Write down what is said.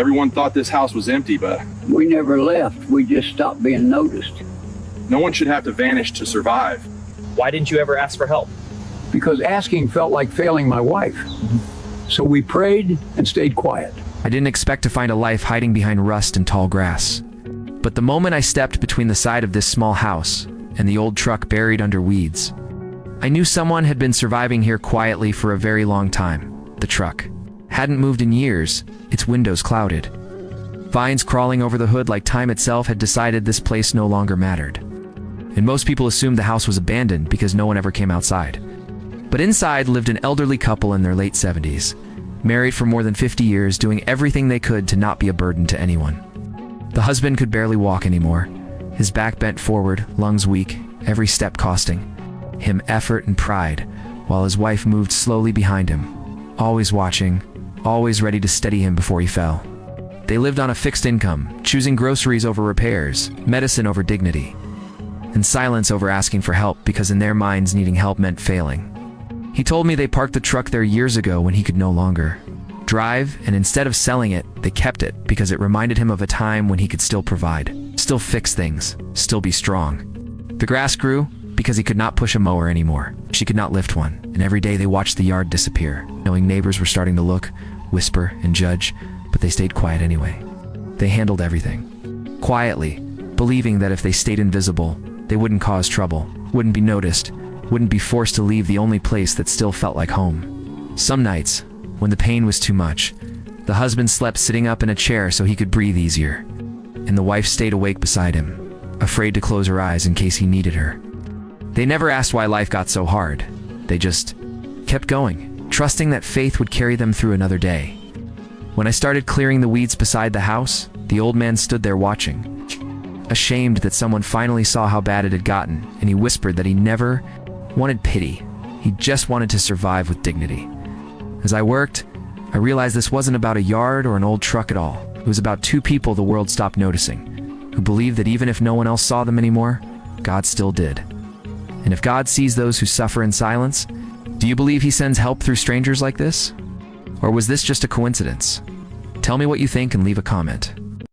Everyone thought this house was empty, but We never left. We just stopped being noticed. no one should have to vanish to survive. Why didn't you ever ask for help? Because asking felt like failing my wife. So we prayed and stayed quiet. I didn't expect to find a life hiding behind rust and tall grass. But the moment I stepped between the side of this small house and the old truck buried under weeds, I knew someone had been surviving here quietly for a very long time. The truck hadn't moved in years, its windows clouded. Vines crawling over the hood like time itself had decided this place no longer mattered. And most people assumed the house was abandoned because no one ever came outside. But inside lived an elderly couple in their late 70s, married for more than 50 years, doing everything they could to not be a burden to anyone. The husband could barely walk anymore, his back bent forward, lungs weak, every step costing him effort and pride, while his wife moved slowly behind him, always watching, always ready to steady him before he fell. They lived on a fixed income, choosing groceries over repairs, medicine over dignity, and silence over asking for help because in their minds needing help meant failing. He told me they parked the truck there years ago when he could no longer drive, and instead of selling it, they kept it because it reminded him of a time when he could still provide, still fix things, still be strong. The grass grew because he could not push a mower anymore. She could not lift one, and every day they watched the yard disappear, knowing neighbors were starting to look, whisper, and judge, but they stayed quiet anyway. They handled everything quietly, believing that if they stayed invisible, they wouldn't cause trouble, wouldn't be noticed, wouldn't be forced to leave the only place that still felt like home. Some nights, when the pain was too much, the husband slept sitting up in a chair so he could breathe easier, and the wife stayed awake beside him, afraid to close her eyes in case he needed her. They never asked why life got so hard. They just kept going, trusting that faith would carry them through another day. When I started clearing the weeds beside the house, the old man stood there watching, ashamed that someone finally saw how bad it had gotten, and he whispered that he never wanted pity. He just wanted to survive with dignity. As I worked, I realized this wasn't about a yard or an old truck at all. It was about two people the world stopped noticing, who believed that even if no one else saw them anymore, God still did. And if God sees those who suffer in silence, do you believe he sends help through strangers like this? Or was this just a coincidence? Tell me what you think and leave a comment.